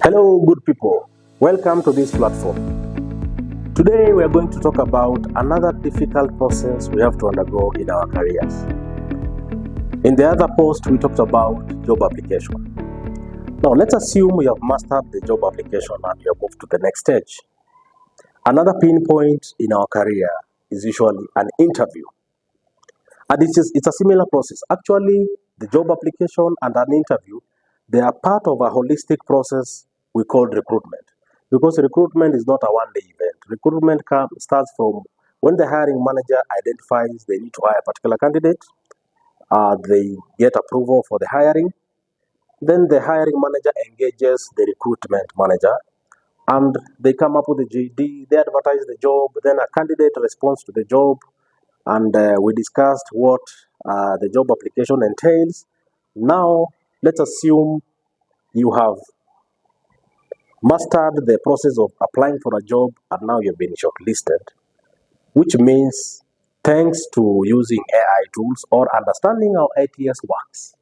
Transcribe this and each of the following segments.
Hello, good people. Welcome to this platform. Today, we are going to talk about another difficult process we have to undergo in our careers. In the other post, we talked about job application. Now, let's assume you have mastered the job application and you have moved to the next stage. Another pinpoint in our career is usually an interview. And it's a similar process. Actually, the job application and an interview, they are part of a holistic process we call recruitment. Because recruitment is not a one-day event. Recruitment starts from when the hiring manager identifies they need to hire a particular candidate, they get approval for the hiring, then the hiring manager engages the recruitment manager, and they come up with the JD, they advertise the job, then a candidate responds to the job, and we discussed what the job application entails. Now, let's assume you have mastered the process of applying for a job and now you've been shortlisted, which means thanks to using AI tools or understanding how ATS works,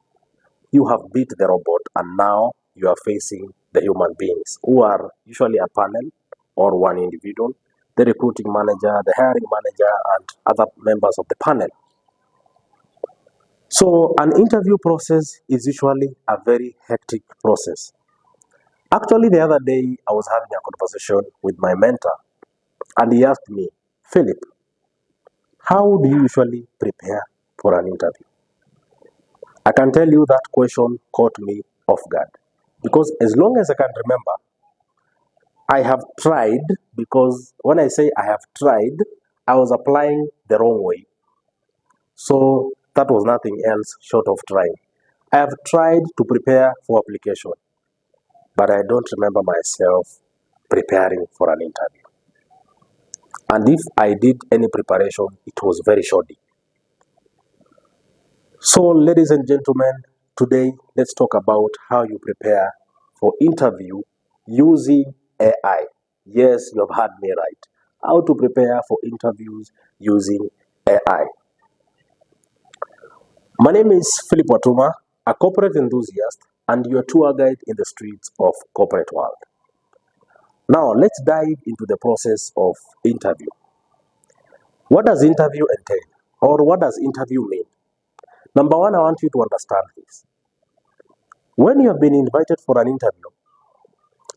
you have beat the robot and now you are facing the human beings who are usually a panel or one individual, the recruiting manager, the hiring manager, and other members of the panel. So an interview process is usually a very hectic process. Actually, the other day, I was having a conversation with my mentor, and he asked me, Philip, how do you usually prepare for an interview? I can tell you that question caught me off guard. Because as long as I can remember, I have tried, because when I say I have tried, I was applying the wrong way. So that was nothing else short of trying. I have tried to prepare for application, but I don't remember myself preparing for an interview. And if I did any preparation, it was very shoddy. So, ladies and gentlemen, today let's talk about how you prepare for interview using AI. Yes, you have heard me right. How to prepare for interviews using AI. My name is Philip Watuma, a corporate enthusiast and your tour guide in the streets of corporate world. Now, let's dive into the process of interview. What does interview entail? Or what does interview mean? Number one, I want you to understand this. When you have been invited for an interview,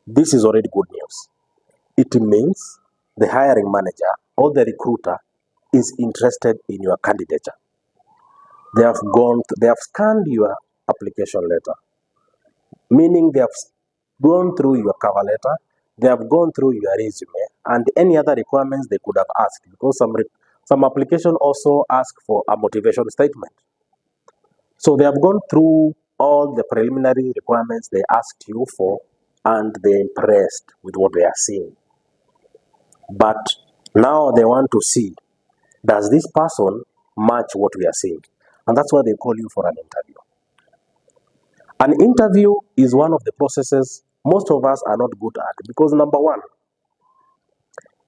this is already good news. It means the hiring manager or the recruiter is interested in your candidature. They have scanned your application letter, meaning they have gone through your cover letter, they have gone through your resume, and any other requirements they could have asked, because some application also ask for a motivation statement. So they have gone through all the preliminary requirements they asked you for, and they're impressed with what they are seeing. But now they want to see, does this person match what we are seeing? And that's why they call you for an interview. An interview is one of the processes most of us are not good at, because number one,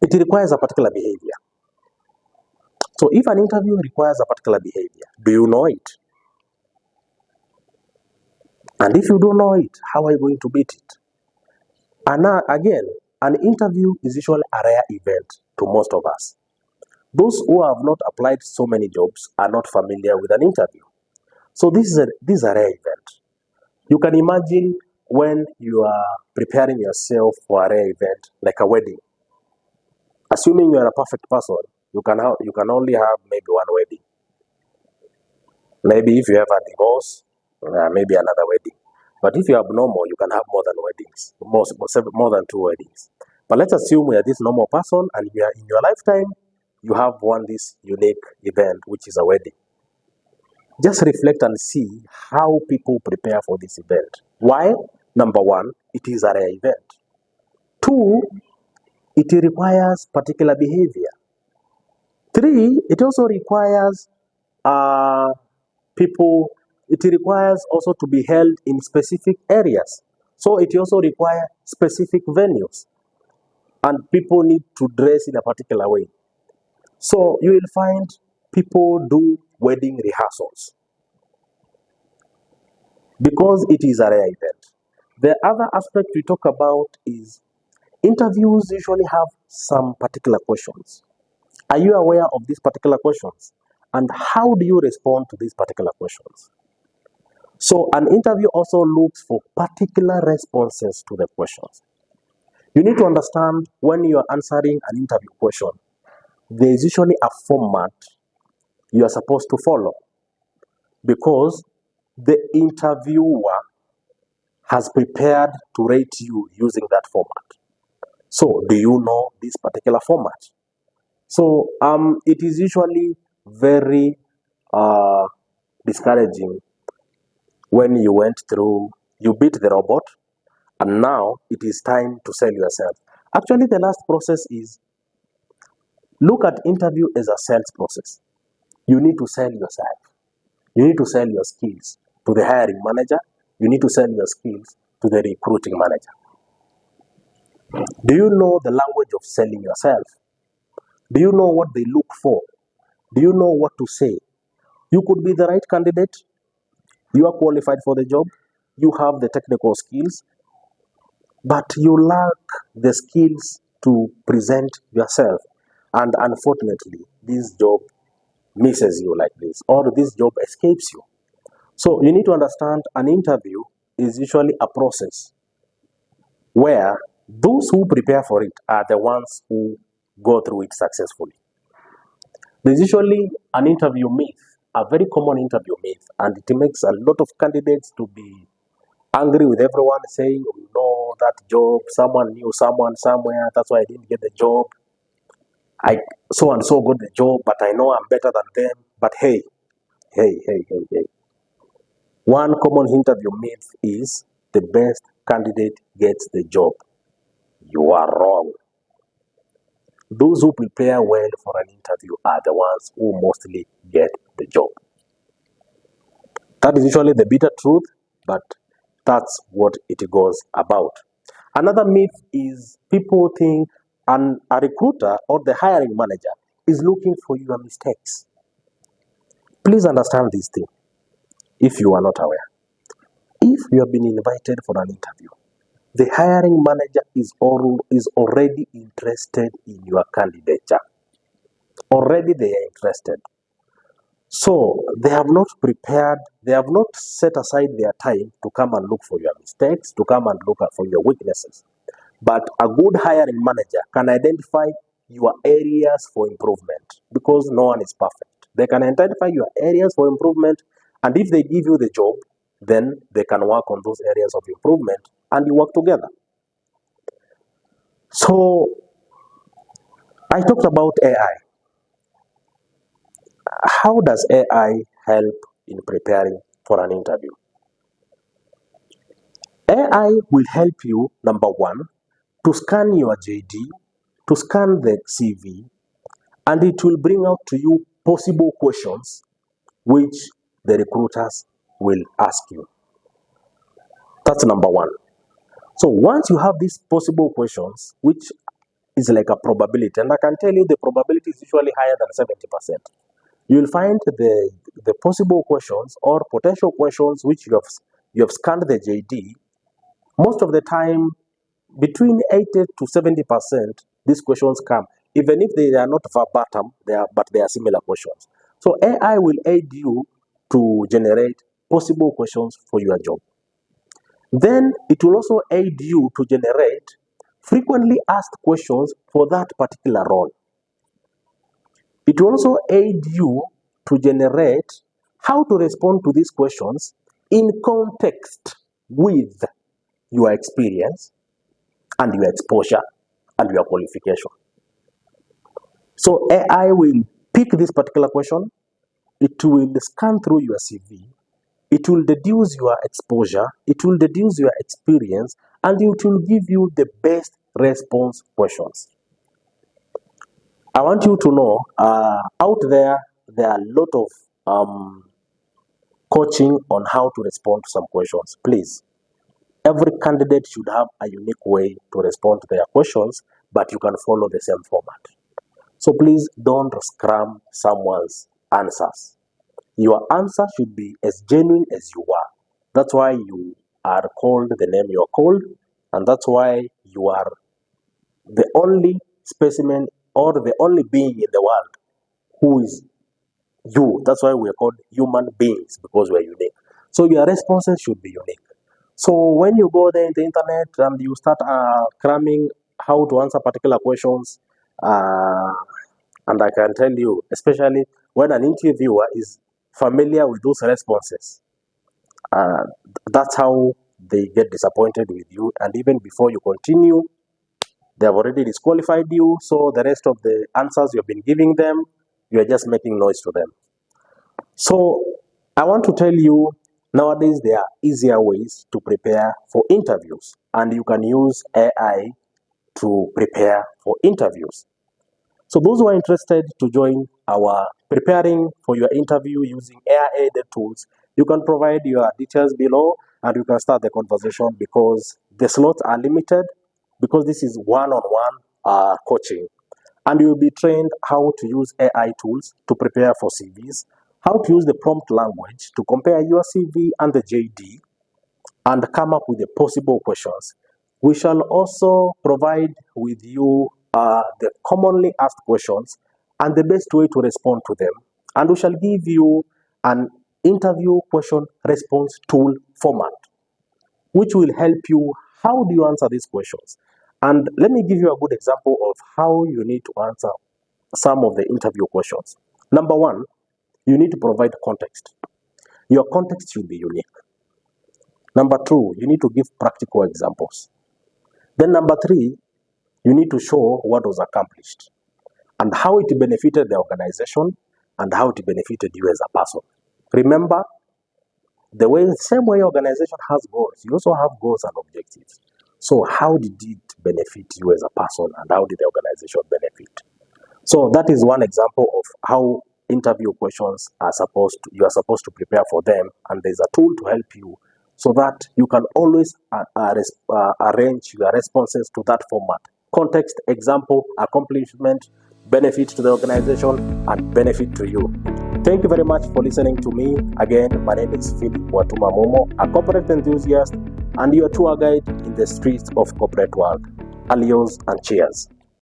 it requires a particular behavior. So if an interview requires a particular behavior, do you know it? And if you don't know it, how are you going to beat it? And now, again, an interview is usually a rare event to most of us. Those who have not applied so many jobs are not familiar with an interview. So this is a rare event. You can imagine when you are preparing yourself for a rare event, like a wedding. Assuming you are a perfect person, you can only have maybe one wedding. Maybe if you have a divorce, maybe another wedding. But if you are normal, you can have more than weddings, more than two weddings. But let's assume you are this normal person, and you are in your lifetime, you have this unique event, which is a wedding. Just reflect and see how people prepare for this event. Why? Number one, it is a rare event. Two, it requires particular behavior. Three, it also requires it requires also to be held in specific areas. So it also requires specific venues. And people need to dress in a particular way. So you will find people do wedding rehearsals, because it is a rare event. The other aspect we talk about is interviews usually have some particular questions. Are you aware of these particular questions? And how do you respond to these particular questions? So an interview also looks for particular responses to the questions. You need to understand when you are answering an interview question, there is usually a format you are supposed to follow because the interviewer has prepared to rate you using that format. So do you know this particular format? So it is usually very discouraging when you went through, you beat the robot, and now it is time to sell yourself. Actually, the last process is look at interview as a sales process. You need to sell yourself. You need to sell your skills to the hiring manager. You need to sell your skills to the recruiting manager. Do you know the language of selling yourself? Do you know what they look for? Do you know what to say? You could be the right candidate. You are qualified for the job. You have the technical skills, but you lack the skills to present yourself. And unfortunately, this job misses you like this, or this job escapes you. So you need to understand an interview is usually a process where those who prepare for it are the ones who go through it successfully. There's usually an interview myth, a very common interview myth, and it makes a lot of candidates to be angry with everyone saying, oh, no, that job, someone knew someone somewhere, that's why I didn't get the job. So and so got the job, but I know I'm better than them. But hey. One common interview myth is the best candidate gets the job. You are wrong. Those who prepare well for an interview are the ones who mostly get the job. That is usually the bitter truth, but that's what it goes about. Another myth is people think a recruiter or the hiring manager is looking for your mistakes. Please understand this thing if you are not aware. If you have been invited for an interview, the hiring manager is already interested in your candidature. Already they are interested. So they have not prepared, they have not set aside their time to come and look for your mistakes, to come and look for your weaknesses. But a good hiring manager can identify your areas for improvement because no one is perfect. They can identify your areas for improvement, and if they give you the job, then they can work on those areas of improvement and you work together. So I talked about AI. How does AI help in preparing for an interview? AI will help you, number one, to scan your JD, to scan the CV, and it will bring out to you possible questions which the recruiters will ask you. That's number one. So once you have these possible questions, which is like a probability, and I can tell you the probability is usually higher than 70%. You will find the possible questions or potential questions which you have scanned the JD. Most of the time, between 80 to 70%, these questions come, even if they are not verbatim, but they are similar questions. So AI will aid you to generate possible questions for your job. Then it will also aid you to generate frequently asked questions for that particular role. It will also aid you to generate how to respond to these questions in context with your experience and your exposure and your qualification. So AI will pick this particular question, it will scan through your CV, it will deduce your exposure, it will deduce your experience, and it will give you the best response questions. I want you to know, out there are a lot of coaching on how to respond to some questions. Please, every candidate should have a unique way to respond to their questions, but you can follow the same format. So please don't scram someone's answers. Your answer should be as genuine as you are. That's why you are called the name you are called, and that's why you are the only specimen or the only being in the world who is you. That's why we are called human beings, because we are unique. So your responses should be unique. So when you go there in the internet and you start cramming how to answer particular questions, and I can tell you, especially when an interviewer is familiar with those responses, uh, that's how they get disappointed with you. And even before you continue, they have already disqualified you. So the rest of the answers you've been giving them, you are just making noise to them. So I want to tell you, nowadays there are easier ways to prepare for interviews, and you can use AI to prepare for interviews. So those who are interested to join our preparing for your interview using AI-aided tools, you can provide your details below and you can start the conversation, because the slots are limited, because this is one-on-one coaching. And you will be trained how to use AI tools to prepare for CVs, how to use the prompt language to compare your CV and the JD and come up with the possible questions. We shall also provide with you the commonly asked questions and the best way to respond to them. And we shall give you an interview question response tool format, which will help you. How do you answer these questions? And let me give you a good example of how you need to answer some of the interview questions. Number one, you need to provide context. Your context should be unique. Number two, you need to give practical examples. Then number three, you need to show what was accomplished and how it benefited the organization and how it benefited you as a person. Remember, the same way organization has goals, you also have goals and objectives. So how did it benefit you as a person and how did the organization benefit? So that is one example of how interview questions you are supposed to prepare for them, and there's a tool to help you so that you can always arrange your responses to that format: context, example, accomplishment, benefit to the organization, and benefit to you. Thank you very much for listening to me. Again, my name is Philip Watuma Momo, a corporate enthusiast and your tour guide in the streets of corporate world. Alios and cheers.